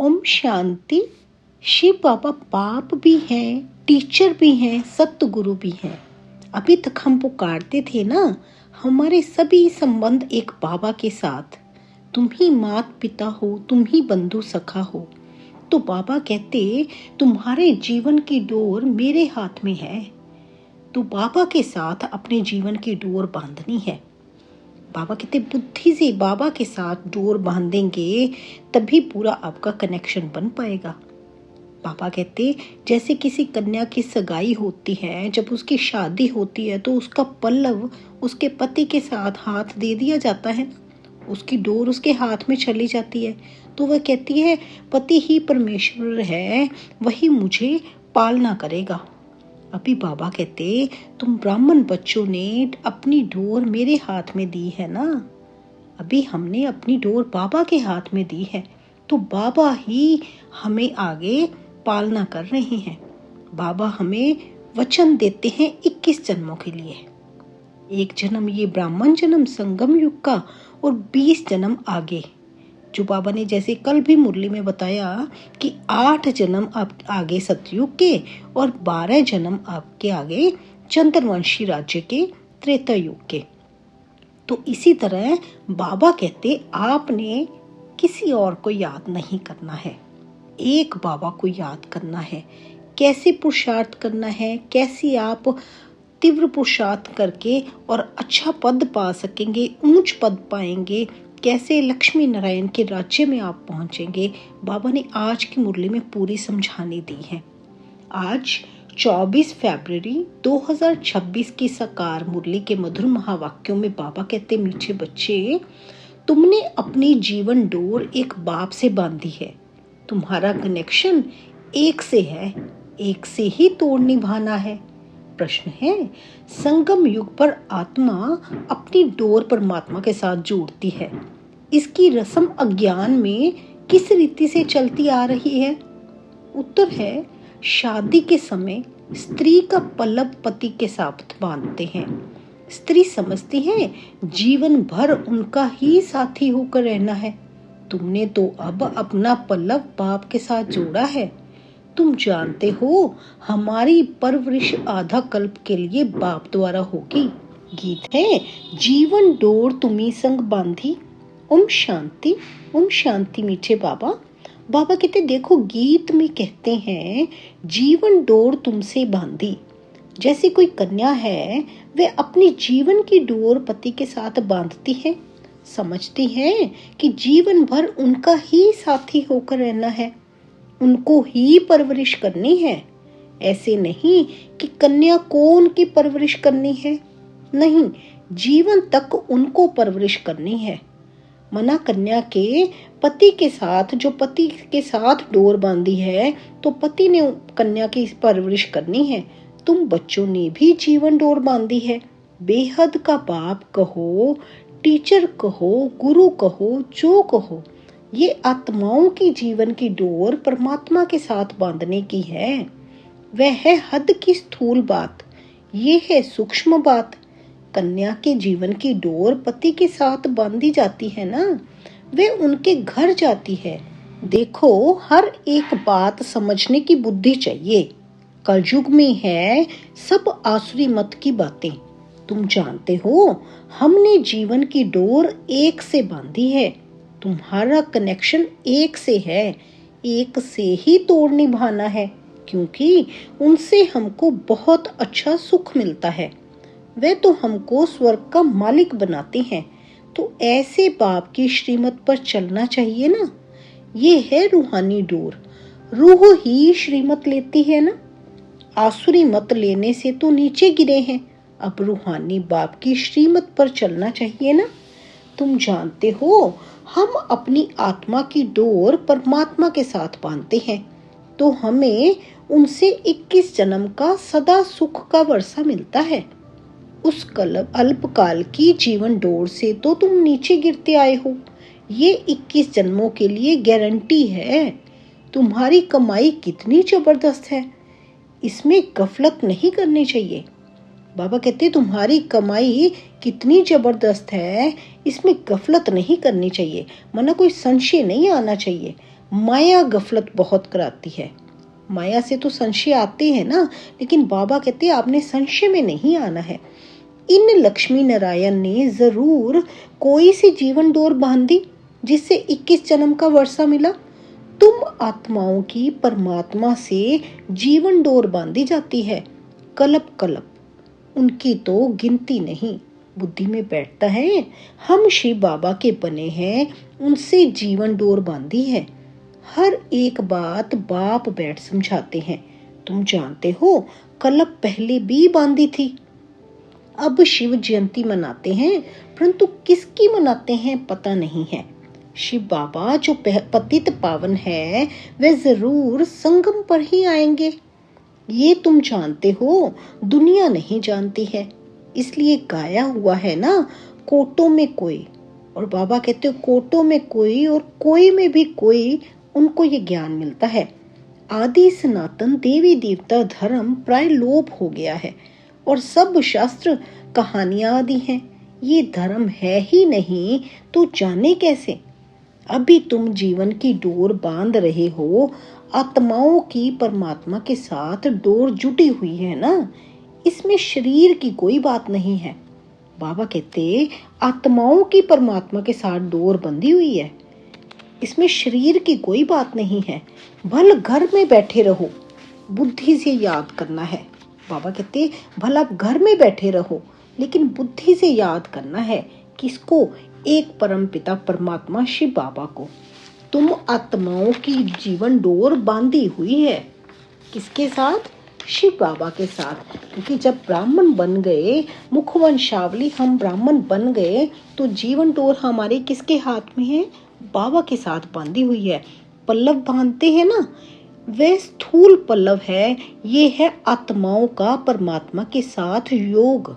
ओम शांति। शिव बाबा बाप भी हैं, टीचर भी हैं, सतगुरु भी हैं। अभी तक हम पुकारते थे ना, हमारे सभी संबंध एक बाबा के साथ। तुम ही माता पिता हो, तुम ही बंधु सखा हो। तो बाबा कहते तुम्हारे जीवन की डोर मेरे हाथ में है। तो बाबा के साथ अपने जीवन की डोर बांधनी है। बाबा कहते बुद्धि से बाबा के साथ डोर बांधेंगे तभी पूरा आपका कनेक्शन बन पाएगा। बाबा कहते जैसे किसी कन्या की सगाई होती है, जब उसकी शादी होती है तो उसका पल्लव उसके पति के साथ हाथ दे दिया जाता है, उसकी डोर उसके हाथ में चली जाती है। तो वह कहती है पति ही परमेश्वर है, वही मुझे पालना करेगा। अभी बाबा कहते तुम ब्राह्मण बच्चों ने अपनी डोर मेरे हाथ में दी है ना। अभी हमने अपनी डोर बाबा के हाथ में दी है, तो बाबा ही हमें आगे पालना कर रहे हैं। बाबा हमें वचन देते हैं 21 जन्मों के लिए। एक जन्म ये ब्राह्मण जन्म संगम युग का और 20 जन्म आगे, जो बाबा ने जैसे कल भी मुरली में बताया कि 8 जन्म आप आगे सतयुग के और 12 जन्म आपके आगे चंद्रवंशी राज्य के त्रेता युग के। तो इसी तरह बाबा कहते आपने किसी और को याद नहीं करना है, एक बाबा को याद करना है। कैसे पुरुषार्थ करना है, कैसे आप तीव्र पुरुषार्थ करके और अच्छा पद पा सकेंगे, ऊंच पद पाएंगे, कैसे लक्ष्मी नारायण के राज्य में आप पहुंचेंगे, बाबा ने आज की मुरली में पूरी समझानी दी है। आज 24 फरवरी 2026 की साकार मुरली के मधुर महावाक्यों में बाबा कहते मीठे बच्चे, तुमने अपनी जीवन डोर एक बाप से बांधी है। तुम्हारा कनेक्शन एक से है, एक से ही तोड़ निभाना है। प्रश्न है, संगम युग पर आत्मा अपनी डोर परमात्मा के साथ जोड़ती है। इसकी रस्म अज्ञान में किस रीति से चलती आ रही है? उत्तर है, शादी के समय स्त्री का पल्लव पति के साथ बांधते हैं। स्त्री समझती है जीवन भर उनका ही साथी होकर रहना है। तुमने तो अब अपना पल्लव बाप के साथ जोड़ा है। तुम जानते हो हमारी परवरिश आधा कल्प के लिए बाप द्वारा होगी। गीत है, जीवन डोर तुम्ही संग बांधी। ओम शांति। ओम शांति मीठे बाबा। बाबा कहते देखो गीत में कहते हैं जीवन डोर तुमसे बांधी। जैसे कोई कन्या है, वह अपनी जीवन की डोर पति के साथ बांधती है, समझती है कि जीवन भर उनका ही साथी होकर रहना है, उनको ही परवरिश करनी है। ऐसे नहीं कि कन्या को उनकी परवरिश करनी है, नहीं, जीवन तक उनको परवरिश करनी है। मना कन्या के पति के साथ, जो पति के साथ डोर बांधी है, तो पति ने कन्या की परवरिश करनी है। तुम बच्चों ने भी जीवन डोर बांधी है। बेहद का बाप कहो, टीचर कहो, गुरु कहो, जो कहो, ये आत्माओं की जीवन की डोर परमात्मा के साथ बांधने की है। वह है हद की स्थूल बात, ये है सूक्ष्म बात। कन्या के जीवन की डोर पति के साथ बांधी जाती है ना, वह उनके घर जाती है। देखो हर एक बात समझने की बुद्धि चाहिए। कलयुग में है सब आसुरी मत की बातें। तुम जानते हो हमने जीवन की डोर एक से बांधी है। तुम्हारा कनेक्शन एक से है, एक से ही तोड़ निभाना है, क्योंकि उनसे हमको बहुत अच्छा सुख मिलता है। वे तो हमको स्वर्ग का मालिक बनाते हैं। तो ऐसे बाप की श्रीमत पर चलना चाहिए ना। ये है रूहानी डोर, रूह ही श्रीमत लेती है ना। आसुरी मत लेने से तो नीचे गिरे हैं, अब रूहानी बाप की श्रीमत पर चलना चाहिए ना। तुम जानते हो हम अपनी आत्मा की डोर परमात्मा के साथ बांधते हैं, तो हमें उनसे 21 जन्म का सदा सुख का वर्षा मिलता है। उस अल्पकाल की जीवन डोर से तो तुम नीचे गिरते आए हो। ये 21 जन्मों के लिए गारंटी है। तुम्हारी कमाई कितनी जबरदस्त है, इसमें गफलत नहीं करनी चाहिए। बाबा कहते तुम्हारी कमाई कितनी जबरदस्त है, इसमें गफलत नहीं करनी चाहिए, मना कोई संशय नहीं आना चाहिए। माया गफलत बहुत कराती है। माया से तो संशय आते हैं ना, लेकिन बाबा कहते हैं आपने संशय में नहीं आना है। इन लक्ष्मी नारायण ने जरूर कोई सी जीवन डोर बांधी जिससे 21 जन्म का वर्षा मिला। तुम आत्माओं की परमात्मा से जीवन डोर बांधी जाती है, कलप कलप। उनकी तो गिनती नहीं, बुद्धि में बैठता है। हम शिव बाबा के बने हैं, उनसे जीवन डोर बांधी है। हर एक बात बाप बैठ समझाते हैं। तुम जानते हो कलप पहले भी बांधी थी। अब शिव जयंती मनाते हैं, परंतु किसकी मनाते हैं पता नहीं है। शिव बाबा जो पतित पावन है वे जरूर संगम पर ही आएंगे। ये तुम जानते हो, दुनिया नहीं जानती है। इसलिए गाया हुआ है ना, कोटों में कोई। और बाबा कहते हो कोटों में कोई और कोई में भी कोई, उनको ये ज्ञान मिलता है। आदि सनातन देवी देवता धर्म प्राय लोप हो गया है और सब शास्त्र कहानियां आदि हैं। ये धर्म है ही नहीं तो जाने कैसे। अभी तुम जीवन की डोर बांध रहे हो, आत्माओं की परमात्मा के साथ डोर जुटी हुई है ना, इसमें शरीर की कोई बात नहीं है। बाबा कहते आत्माओं की परमात्मा के साथ डोर बंधी हुई है, इसमें शरीर की कोई बात नहीं है। भल घर में बैठे रहो, बुद्धि से याद करना है। बाबा कहते भल आप घर में बैठे रहो, लेकिन बुद्धि से याद करना है। किसको? एक परम पिता परमात्मा शिव बाबा को। तुम आत्माओं की जीवन डोर बांधी हुई है, किसके साथ? शिव बाबा के साथ। क्योंकि जब ब्राह्मण बन गए, मुखवंशावली हम ब्राह्मण बन गए, तो जीवन डोर हमारे किसके हाथ में है? बाबा के साथ बांधी हुई है। पल्लव बांधते हैं ना, वे स्थूल पल्लव है। ये है आत्माओं का परमात्मा के साथ योग।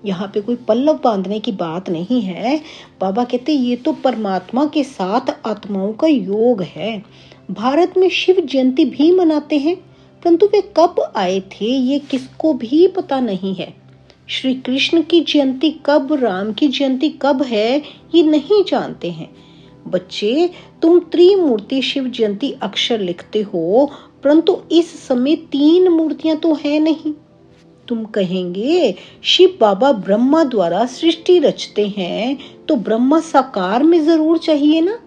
यहाँ पे कोई पल्लव बांधने की बात नहीं है। बाबा कहते ये तो परमात्मा के साथ आत्माओं का योग है। भारत में शिव जयंती भी मनाते हैं, परंतु वे कब आए थे ये किसको भी पता नहीं है। श्री कृष्ण की जयंती कब, राम की जयंती कब है, ये नहीं जानते हैं। बच्चे, तुम त्रिमूर्ति शिव जयंती अक्षर लिखते हो, परंतु इस समय 3 मूर्तियां तो है नहीं। तुम कहेंगे शिव बाबा ब्रह्मा द्वारा सृष्टि रचते हैं, तो ब्रह्मा साकार में जरूर चाहिए ना।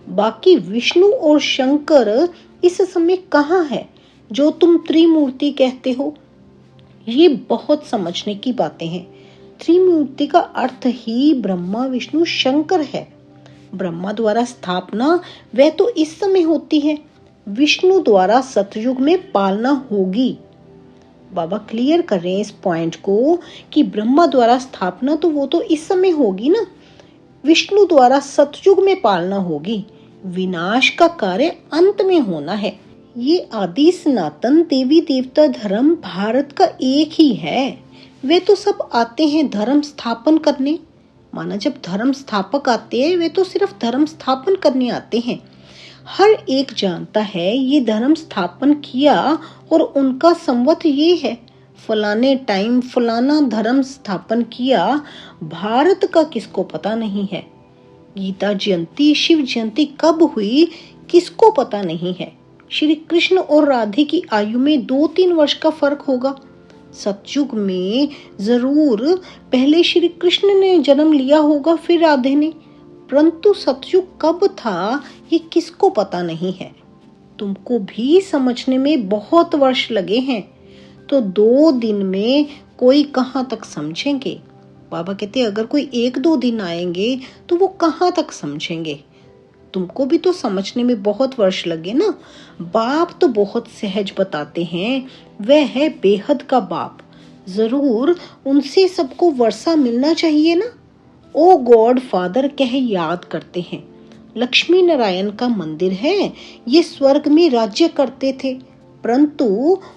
बाकी विष्णु और शंकर इस समय कहाँ है जो तुम त्रिमूर्ति कहते हो? ये बहुत समझने की बातें हैं। त्रिमूर्ति का अर्थ ही ब्रह्मा विष्णु शंकर है। ब्रह्मा द्वारा स्थापना वह तो इस समय होती है, विष्णु द्वारा सतयुग में पालना होगी। बाबा क्लियर कर रहे हैं इस पॉइंट को कि ब्रह्मा द्वारा स्थापना तो वो तो इस समय होगी ना, विष्णु द्वारा सतयुग में पालना होगी। विनाश का कार्य अंत में होना है। ये आदि सनातन देवी देवता धर्म भारत का एक ही है। वे तो सब आते हैं धर्म स्थापन करने। माना जब धर्म स्थापक आते हैं, वे तो सिर्फ धर्म स्थापन करने आते हैं। हर एक जानता है ये धर्म स्थापन किया और उनका संवत ये है, फलाने टाइम फलाना धर्म स्थापन किया। भारत का किसको पता नहीं है। गीता जयंती शिव जयंती कब हुई किसको पता नहीं है। श्री कृष्ण और राधे की आयु में 2-3 वर्ष का फर्क होगा। सतयुग में जरूर पहले श्री कृष्ण ने जन्म लिया होगा, फिर राधे ने, परंतु सतयुग कब था ये किसको पता नहीं है। तुमको भी समझने में बहुत वर्ष लगे हैं, तो 2 दिन में कोई कहाँ तक समझेंगे। बाबा कहते अगर कोई 1-2 दिन आएंगे तो वो कहाँ तक समझेंगे। तुमको भी तो समझने में बहुत वर्ष लगे ना। बाप तो बहुत सहज बताते हैं, वह है बेहद का बाप। जरूर उनसे सबको वर्षा मिलना चाहिए ना। ओ गॉड फादर कह याद करते हैं। लक्ष्मी नारायण का मंदिर है, ये स्वर्ग में राज्य करते थे, परंतु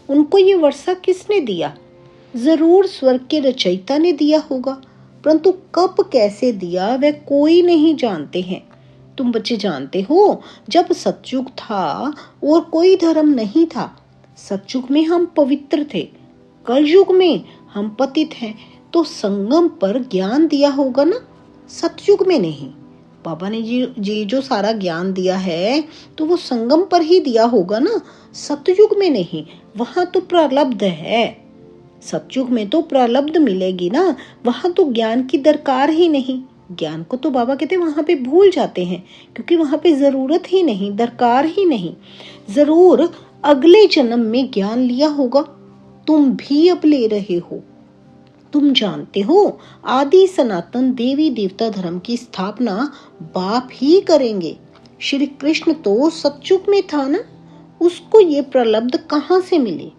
उनको ये वर्षा किसने दिया? जरूर स्वर्ग के रचयिता ने दिया होगा, परंतु कब कैसे दिया वह कोई नहीं जानते हैं। तुम बच्चे जानते हो, जब सतयुग था और कोई धर्म नहीं था, सतयुग में हम पवित्र थे, कलयुग में हम पतित हैं, तो संगम पर ज्ञान दिया होगा ना, सतयुग में नहीं। बाबा ने ये जो सारा ज्ञान दिया है तो वो संगम पर ही दिया होगा ना, सतयुग में नहीं। वहां तो प्रारब्ध है, सतयुग में तो प्रारब्ध मिलेगी ना, वहां तो ज्ञान की दरकार ही नहीं। ज्ञान को तो बाबा कहते हैं वहां पे भूल जाते हैं, क्योंकि वहां पे जरूरत ही नहीं, दरकार ही नहीं। जरूर अगले जन्म में ज्ञान लिया होगा, तुम भी अब ले रहे हो। तुम जानते हो आदि सनातन देवी देवता धर्म की स्थापना बाप ही करेंगे। श्री कृष्ण तो सतयुग में था ना, उसको ये प्रलब्ध कहाँ से मिले?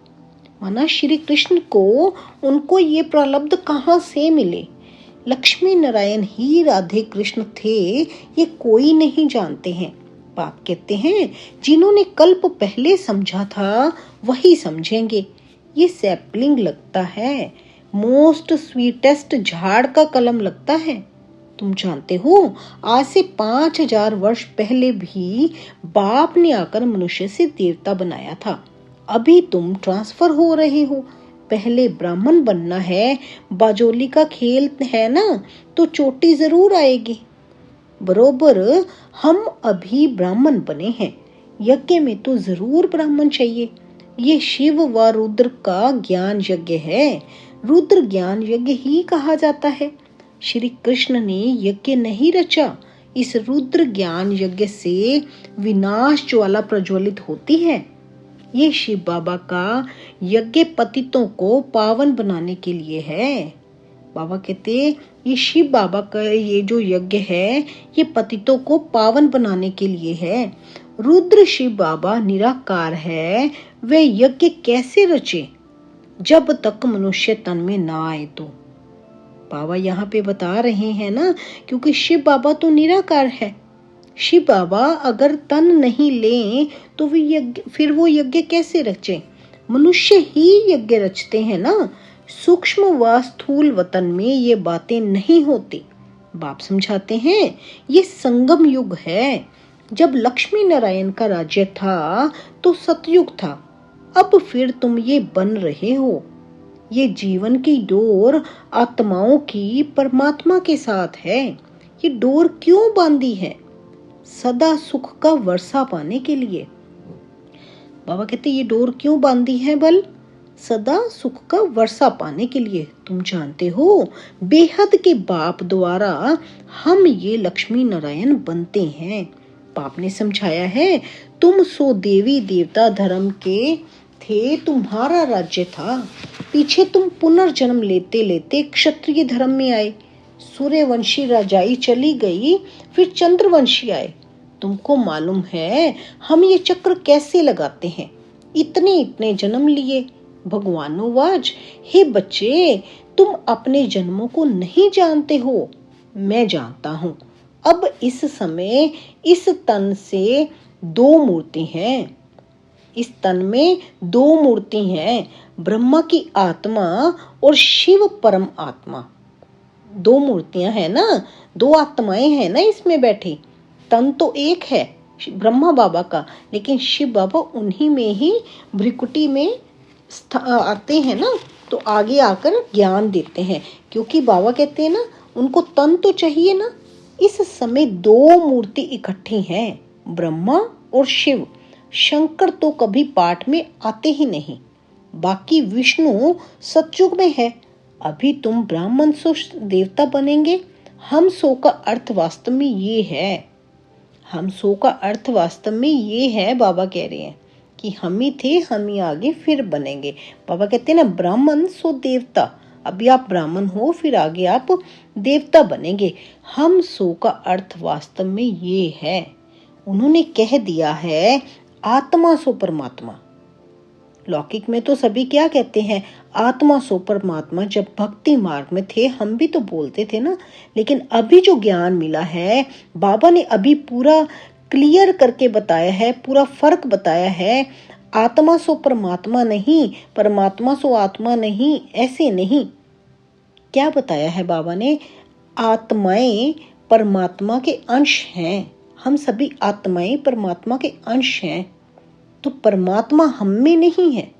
माना श्री कृष्ण को उनको ये प्रलब्ध कहाँ से मिले? लक्ष्मी नारायण ही राधे कृष्ण थे, ये कोई नहीं जानते हैं। बाप कहते हैं जिन्होंने कल्प पहले समझा था वही समझेंगे। ये सैपलिंग लगता है, मोस्ट स्वीटेस्ट झाड़ का कलम लगता है। तुम जानते हो आज से 5000 वर्ष पहले भी बाप ने आकर मनुष्य से देवता बनाया था। अभी तुम ट्रांसफर हो रहे हो। पहले ब्राह्मण बनना है, बाजोली का खेल है ना, तो चोटी जरूर आएगी। बरोबर हम अभी ब्राह्मण बने हैं, यज्ञ में तो जरूर ब्राह्मण चाहिए। ये शिव व रुद्र का ज्ञान यज्ञ है, रुद्र ज्ञान यज्ञ ही कहा जाता है। श्री कृष्ण ने यज्ञ नहीं रचा, इस रुद्र ज्ञान यज्ञ से विनाश ज्वाला प्रज्वलित होती है। ये शिव बाबा का यज्ञ पतितों को पावन बनाने के लिए है। बाबा कहते ये शिव बाबा का ये जो यज्ञ है ये पतितों को पावन बनाने के लिए है। रुद्र शिव बाबा निराकार है, वे यज्ञ कैसे रचे जब तक मनुष्य तन में ना आए? तो बाबा यहाँ पे बता रहे हैं ना, क्योंकि शिव बाबा तो निराकार है। शिव बाबा अगर तन नहीं ले तो फिर वो यज्ञ कैसे रचे? मनुष्य ही यज्ञ रचते हैं ना। सूक्ष्म व स्थूल वतन में ये बातें नहीं होती। बाप समझाते हैं ये संगम युग है। जब लक्ष्मी नारायण का राज्य था तो सतयुग था, अब फिर तुम ये बन रहे हो। ये जीवन की डोर आत्माओं की परमात्मा के साथ है। ये डोर क्यों बांधी है? सदा सुख का वर्षा पाने के लिए। बाबा कहते ये डोर क्यों बांधी है? बल सदा सुख का वर्षा पाने के लिए। तुम जानते हो बेहद के बाप द्वारा हम ये लक्ष्मी नारायण बनते हैं। बाप ने समझाया है तुम सो देवी देवता धर्म के थे, तुम्हारा राज्य था। पीछे तुम पुनर्जन्म लेते लेते क्षत्रिय धर्म में आए, सूर्यवंशी राजाई चली गई, फिर चंद्रवंशी आए। तुमको मालूम है हम ये चक्र कैसे लगाते हैं? इतने इतने जन्म लिए। भगवानोवाज, हे बच्चे, तुम अपने जन्मों को नहीं जानते हो, मैं जानता हूँ। अब इस समय इस तन से 2 मूर्ति हैं। इस तन में 2 मूर्ति हैं, ब्रह्मा की आत्मा और शिव परम आत्मा। 2 मूर्तियां हैं ना, 2 आत्माएं हैं ना इसमें बैठी। तन तो एक है ब्रह्मा बाबा का, लेकिन शिव बाबा उन्हीं में ही भ्रिकुटी में आते हैं ना, तो आगे आकर ज्ञान देते हैं। क्योंकि बाबा कहते हैं ना उनको तन तो चाहिए ना। इस समय 2 मूर्ति इकट्ठी हैं, ब्रह्मा और शिव। शंकर तो कभी पाठ में आते ही नहीं। बाकी विष्णु सतयुग में है। अभी तुम ब्राह्मण सो देवता बनेंगे। हम सो का अर्थ वास्तव में ये है। हम सो का अर्थ वास्तव में ये है, बाबा कह रहे हैं कि हम ही थे, हम ही आगे फिर बनेंगे। बाबा कहते हैं ना ब्राह्मण सो देवता। अभी आप ब्राह्मण हो, फिर आगे आप देवता बनेंगे। हम सो का अर्थ वास्तव में ये है। उन्होंने कह दिया है आत्मा सो परमात्मा। लौकिक में तो सभी क्या कहते हैं? आत्मा सो परमात्मा। जब भक्ति मार्ग में थे हम भी तो बोलते थे ना, लेकिन अभी जो ज्ञान मिला है बाबा ने अभी पूरा क्लियर करके बताया है, पूरा फर्क बताया है। आत्मा सो परमात्मा नहीं, परमात्मा सो आत्मा नहीं, ऐसे नहीं। क्या बताया है बाबा ने? आत्माएं परमात्मा के अंश हैं। हम सभी आत्माएं परमात्मा के अंश हैं, तो परमात्मा हम में नहीं है।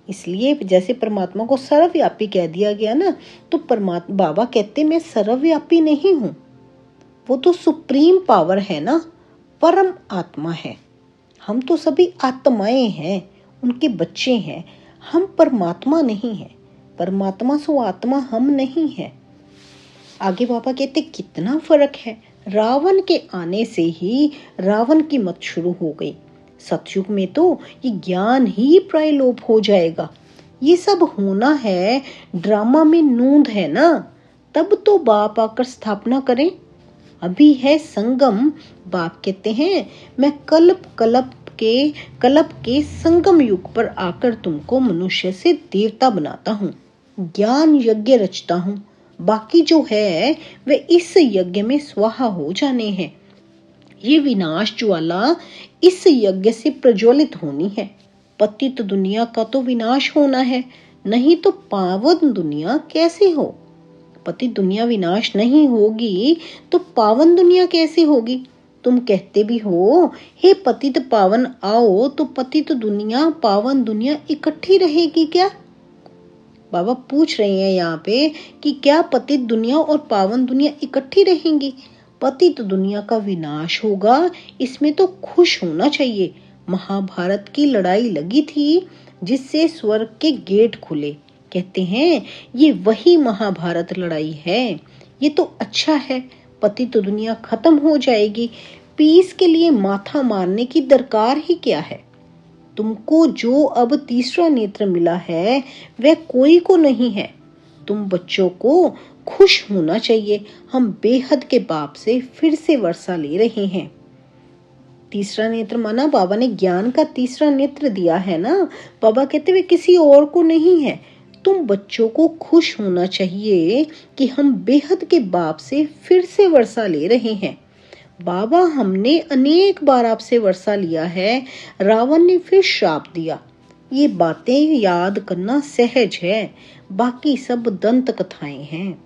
इसलिए जैसे परमात्मा को सर्वव्यापी कह दिया गया ना, तो परमात्मा बाबा कहते मैं सर्वव्यापी नहीं हूँ। वो तो सुप्रीम पावर है ना, परम आत्मा है। हम तो सभी आत्माएं हैं, उनके बच्चे हैं। हम परमात्मा नहीं है। परमात्मा सो आत्मा हम नहीं है। आगे बाबा कहते कितना फर्क है। रावण के आने से ही रावण की मत शुरू हो गई। सतयुग में तो ये ज्ञान ही प्रायलोप हो जाएगा। ये सब होना है, ड्रामा में नूंद है ना। तब तो बाप आकर स्थापना करें। अभी है संगम। बाप कहते हैं मैं कल्प के संगम युग पर आकर तुमको मनुष्य से देवता बनाता हूँ, ज्ञान यज्ञ रचता हूँ। बाकी जो है वे इस यज्ञ में स्वाहा हो जाने हैं। ये विनाश ज्वाला इस यज्ञ से प्रज्वलित होनी है। पतित दुनिया का तो विनाश होना है, नहीं तो पावन दुनिया कैसे हो। पतित दुनिया विनाश नहीं होगी तो पावन दुनिया कैसे होगी। तुम कहते भी हो हे पतित पावन आओ, तो पतित दुनिया पावन दुनिया इकट्ठी रहेगी क्या। बाबा पूछ रहे हैं यहाँ पे कि क्या पतित दुनिया और पावन दुनिया इकट्ठी रहेंगी। पतित दुनिया का विनाश होगा, इसमें तो खुश होना चाहिए। महाभारत की लड़ाई लगी थी जिससे स्वर्ग के गेट खुले। कहते हैं ये वही महाभारत लड़ाई है। ये तो अच्छा है, पतित दुनिया खत्म हो जाएगी। पीस के लिए माथा मारने की दरकार ही क्या है। तुमको जो अब तीसरा नेत्र मिला है वह कोई को नहीं है। तुम बच्चों को खुश होना चाहिए। हम बेहद के बाप से फिर से वर्षा ले रहे हैं। तीसरा नेत्र माना बाबा ने ज्ञान का तीसरा नेत्र दिया है ना। बाबा कहते वे किसी और को नहीं है। तुम बच्चों को खुश होना चाहिए कि हम बेहद के बाप से फिर से वर्षा ले रहे हैं। बाबा हमने अनेक बार आपसे वर्षा लिया है, रावण ने फिर श्राप दिया। ये बातें याद करना सहज है, बाकी सब दंत कथाएं हैं।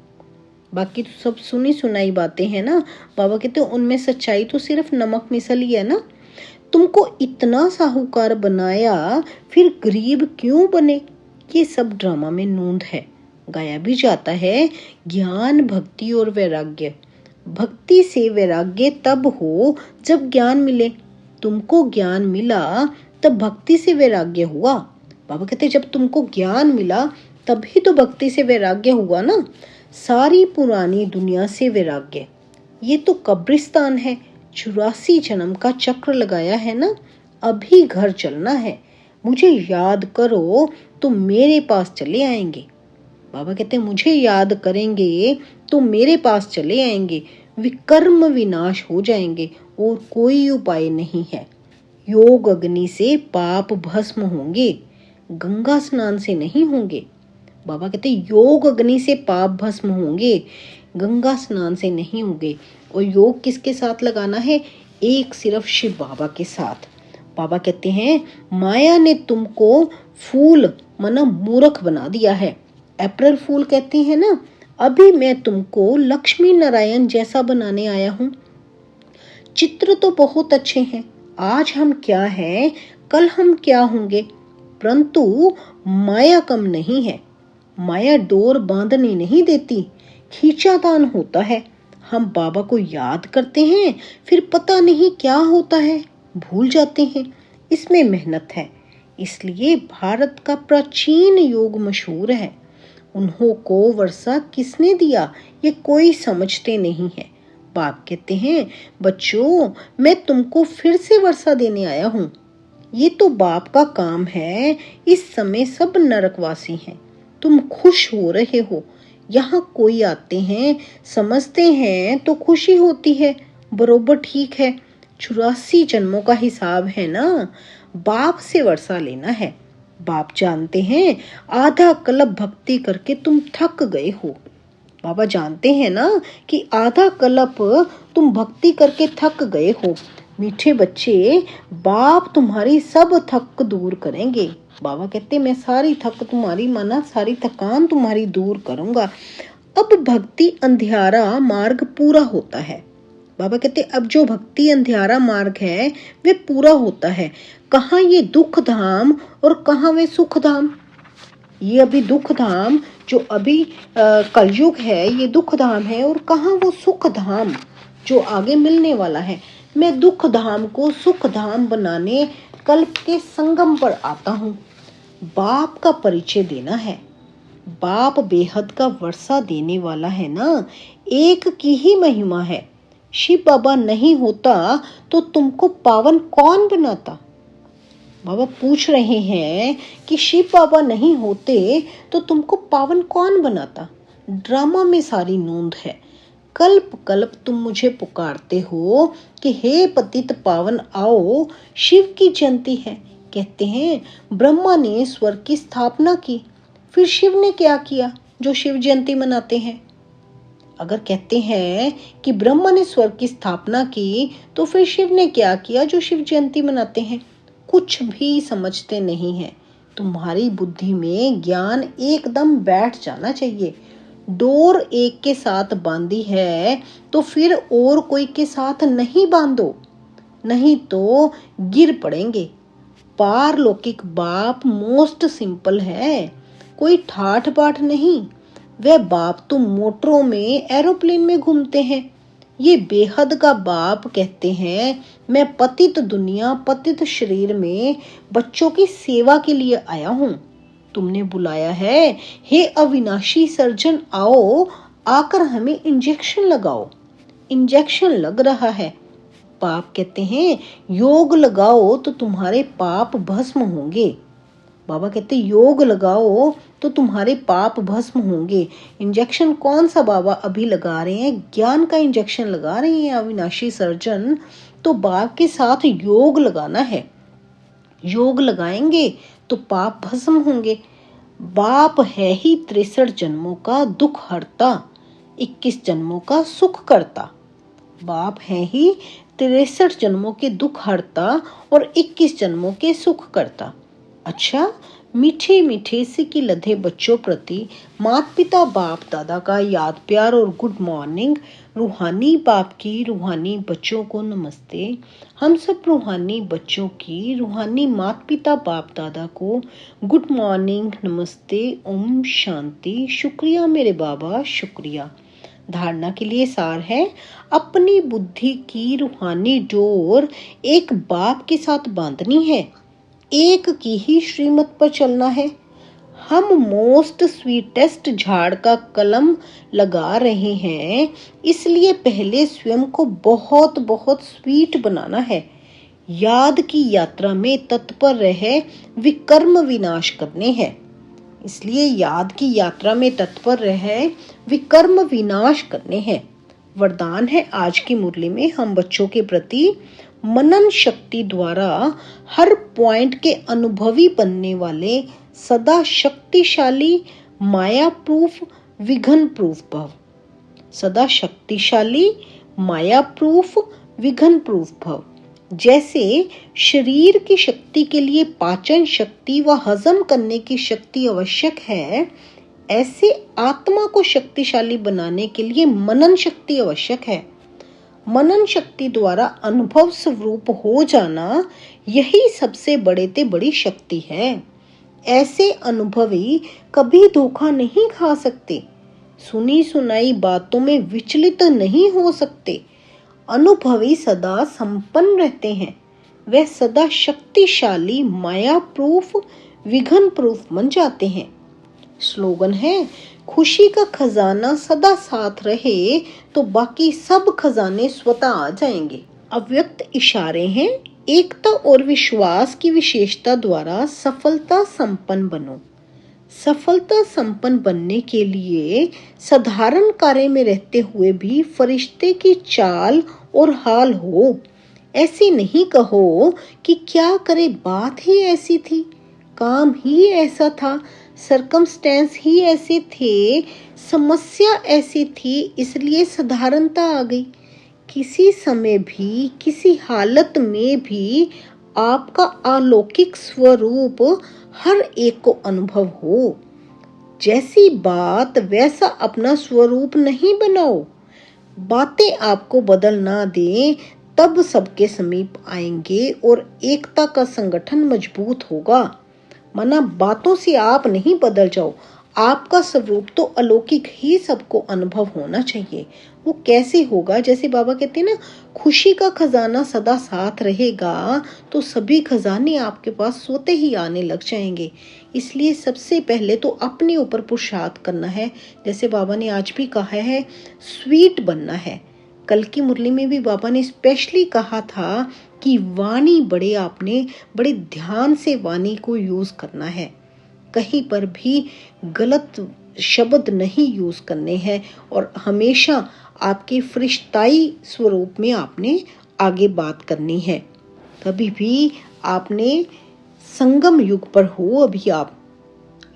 बाकी तो सब सुनी सुनाई बातें हैं ना। बाबा कहते उनमें सच्चाई तो सिर्फ नमक मिसली है ना। तुमको इतना साहूकार बनाया, फिर गरीब क्यों बने। ये सब ड्रामा में नूंद है। गाया भी जाता है ज्ञान भक्ति और वैराग्य। भक्ति से वैराग्य तब हो जब ज्ञान मिले। तुमको ज्ञान मिला तब भक्ति से वैराग्य हुआ। बाबा कहते जब तुमको ज्ञान मिला तभी तो भक्ति से वैराग्य हुआ ना। सारी पुरानी दुनिया से वैराग्य। ये तो कब्रिस्तान है। 84 जन्म का चक्र लगाया है ना। अभी घर चलना है। मुझे याद करो तो मेरे पास चले आएंगे। बाबा कहते हैं मुझे याद करेंगे तो मेरे पास चले आएंगे। विकर्म विनाश हो जाएंगे और कोई उपाय नहीं है। योग अग्नि से पाप भस्म होंगे, गंगा स्नान से नहीं होंगे। बाबा कहते योग अग्नि से पाप भस्म होंगे, गंगा स्नान से नहीं होंगे। और योग किसके साथ लगाना है। एक सिर्फ शिव बाबा के साथ। बाबा कहते हैं माया ने तुमको फूल मना मूर्ख बना दिया है। अप्रैल फूल कहते हैं ना। अभी मैं तुमको लक्ष्मी नारायण जैसा बनाने आया हूँ। चित्र तो बहुत अच्छे हैं। आज हम क्या हैं, कल हम क्या होंगे। परंतु माया कम नहीं है। माया डोर बांधने नहीं देती, खींचातान होता है। हम बाबा को याद करते हैं, फिर पता नहीं क्या होता है, भूल जाते हैं। इसमें मेहनत है। इसलिए भारत का प्राचीन योग मशहूर है। उन्हों को वर्षा किसने दिया ये कोई समझते नहीं है। बाप कहते हैं बच्चों मैं तुमको फिर से वर्षा देने आया हूँ। ये तो बाप का काम है। इस समय सब नरकवासी हैं। तुम खुश हो रहे हो। यहाँ कोई आते हैं, समझते हैं तो खुशी होती है। बरोबर ठीक है। 84 जन्मों का हिसाब है ना। बाप से वर्षा लेना है। बाप जानते हैं आधा कल्प भक्ति करके तुम थक गए हो। बाबा जानते हैं ना कि आधा कल्प तुम भक्ति करके थक गए हो। मीठे बच्चे, बाप तुम्हारी सब थक दूर करेंगे। बाबा कहते मैं सारी थक तुम्हारी माना सारी थकान तुम्हारी दूर करूंगा। अब भक्ति अंधियारा मार्ग पूरा होता है। बाबा कहते अब जो भक्ति अंधियारा मार्ग है वे पूरा होता है। कहाँ ये दुख धाम और कहाँ वे सुख धाम। ये अभी दुख धाम जो अभी कलयुग है ये दुख धाम है, और कहाँ वो सुख धाम। जो आगे मिलने वाला है। मैं दुख धाम को सुख धाम बनाने कल्प के संगम पर आता हूँ। बाप का परिचय देना है। बाप बेहद का वर्षा देने वाला है ना, एक की ही महिमा है। शिव बाबा नहीं होता तो तुमको पावन कौन बनाता? बाबा पूछ रहे हैं कि शिव बाबा नहीं होते तो तुमको पावन कौन बनाता? ड्रामा में सारी नूंद है। कल्प कल्प तुम मुझे पुकारते हो कि हे पतित पावन आओ, शिव की जयंती है। कहते हैं ब्रह्मा ने स्वर्ग की स्थापना की, फिर शिव ने क्या किया जो शिव जयंती मनाते हैं? अगर कहते हैं कि ब्रह्मा ने स्वर्ग की स्थापना की तो फिर शिव ने क्या किया जो शिव जयंती मनाते हैं? कुछ भी समझते नहीं है। तुम्हारी बुद्धि में ज्ञान एकदम बैठ जाना चाहिए। डोर एक के साथ बांधी है तो फिर और कोई के साथ नहीं बांधो, नहीं तो गिर पड़ेंगे। पारलौकिक बाप मोस्ट सिंपल है, कोई ठाठ बाट नहीं। वह बाप तो मोटरों में एरोप्लेन में घूमते हैं। ये बेहद का बाप कहते हैं मैं पतित दुनिया पतित शरीर में बच्चों की सेवा के लिए आया हूँ। तुमने बुलाया है, हे अविनाशी सर्जन आओ, आकर हमें इंजेक्शन लगाओ। इंजेक्शन लग रहा है। बाप कहते हैं योग लगाओ तो तुम्हारे पाप भस्म होंगे। बाबा कहते योग लगाओ तो तुम्हारे पाप भस्म होंगे। इंजेक्शन कौन सा बाबा अभी लगा रहे हैं? ज्ञान का इंजेक्शन लगा रहे हैं अविनाशी सर्जन। तो बाप के साथ योग लगाना है। योग लगाएंगे तो पाप भस्म होंगे। बाप है ही 63 जन्मों का दुख हरता, 21 जन्मों का सुख करता। बाप है ही 63 जन्मों के दुख हरता और 21 जन्मों के सुख करता। अच्छा, मीठे मीठे सिक्की लधे बच्चों प्रति माता पिता बाप दादा का याद प्यार और गुड मॉर्निंग। रूहानी बाप की रूहानी बच्चों को नमस्ते। हम सब रूहानी बच्चों की रूहानी माता पिता बाप दादा को गुड मॉर्निंग, नमस्ते, ओम शांति। शुक्रिया मेरे बाबा, शुक्रिया। धारणा के लिए सार है, अपनी बुद्धि की रूहानी डोर एक बाप के साथ बांधनी है, एक की ही श्रीमत पर चलना है। हम मोस्ट स्वीटेस्ट झाड़ का कलम लगा रहे हैं, इसलिए पहले स्वयं को बहुत बहुत स्वीट बनाना है। याद की यात्रा में तत्पर रहे, विकर्म विनाश करने हैं। इसलिए याद की यात्रा में तत्पर रहे, विकर्म विनाश करने हैं। वरदान है आज की मुरली में हम बच्चों के प्रति मनन शक्ति द्वारा हर पॉइंट के अनुभवी बनने वाले सदा शक्तिशाली माया प्रूफ विघन प्रूफ भव। सदा शक्तिशाली माया प्रूफ विघन प्रूफ भव। जैसे शरीर की शक्ति के लिए पाचन शक्ति व हजम करने की शक्ति आवश्यक है, ऐसे आत्मा को शक्तिशाली बनाने के लिए मनन शक्ति आवश्यक है। मनन शक्ति द्वारा अनुभव स्वरूप हो जाना, यही सबसे बड़े ते बड़ी शक्ति है। ऐसे अनुभवी कभी धोखा नहीं खा सकते, सुनी सुनाई बातों में विचलित नहीं हो सकते। अनुभवी सदा संपन्न रहते हैं, वे सदा शक्तिशाली माया प्रूफ विघन प्रूफ बन जाते हैं। स्लोगन है, खुशी का खजाना सदा साथ रहे तो बाकी सब खजाने स्वतः आ जाएंगे। अव्यक्त इशारे हैं, एकता और विश्वास की विशेषता द्वारा सफलता संपन्न बनो। सफलता संपन्न बनने के लिए साधारण कार्य में रहते हुए भी फरिश्ते की चाल और हाल हो। ऐसे नहीं कहो कि क्या करे, बात ही ऐसी थी, काम ही ऐसा था, सर्कमस्टेंस ही ऐसे थे, समस्या ऐसी थी, इसलिए साधारणता आ गई। किसी समय भी किसी हालत में भी आपका अलौकिक स्वरूप हर एक को अनुभव हो। जैसी बात वैसा अपना स्वरूप नहीं बनाओ। बातें आपको बदल ना दें, तब सबके समीप आएंगे और एकता का संगठन मजबूत होगा। मना बातों से आप नहीं बदल जाओ, आपका स्वरूप तो अलौकिक ही सबको अनुभव होना चाहिए। वो कैसे होगा? जैसे बाबा कहते हैं ना, खुशी का खजाना सदा साथ रहेगा तो सभी खजाने आपके पास सोते ही आने लग जाएंगे। इसलिए सबसे पहले तो अपने ऊपर पुरुषार्थ करना है। जैसे बाबा ने आज भी कहा है, स्वीट बनना है। कल की मुरली में भी बाबा ने स्पेशली कहा था कि वाणी आपने बड़े ध्यान से वाणी को यूज करना है। कहीं पर भी गलत शब्द नहीं यूज करने हैं और हमेशा आपके फरिश्ताई स्वरूप में आपने आगे बात करनी है। कभी भी आपने संगम युग पर हो अभी आप,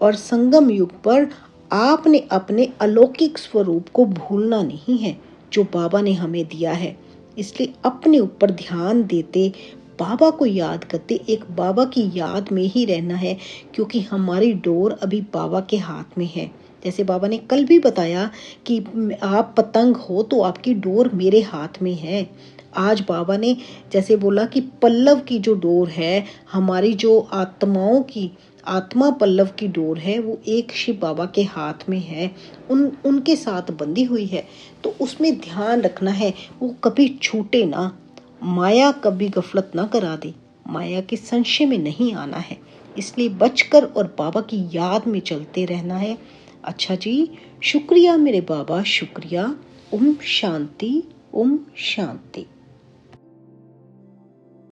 और संगम युग पर आपने अपने अलौकिक स्वरूप को भूलना नहीं है जो बाबा ने हमें दिया है। इसलिए अपने ऊपर ध्यान देते, बाबा को याद करते, एक बाबा की याद में ही रहना है, क्योंकि हमारी डोर अभी बाबा के हाथ में है। जैसे बाबा ने कल भी बताया कि आप पतंग हो तो आपकी डोर मेरे हाथ में है। आज बाबा ने जैसे बोला कि पल्लव की जो डोर है, हमारी जो आत्माओं की आत्मा पल्लव की डोर है, वो एक शिव बाबा के हाथ में है, उनके साथ बंधी हुई है। तो उसमें ध्यान रखना है वो कभी छूटे ना, माया कभी गफलत ना करा दे, माया के संशय में नहीं आना है। इसलिए बचकर और बाबा की याद में चलते रहना है। अच्छा जी, शुक्रिया मेरे बाबा, शुक्रिया। ओम शांति, ओम शांति।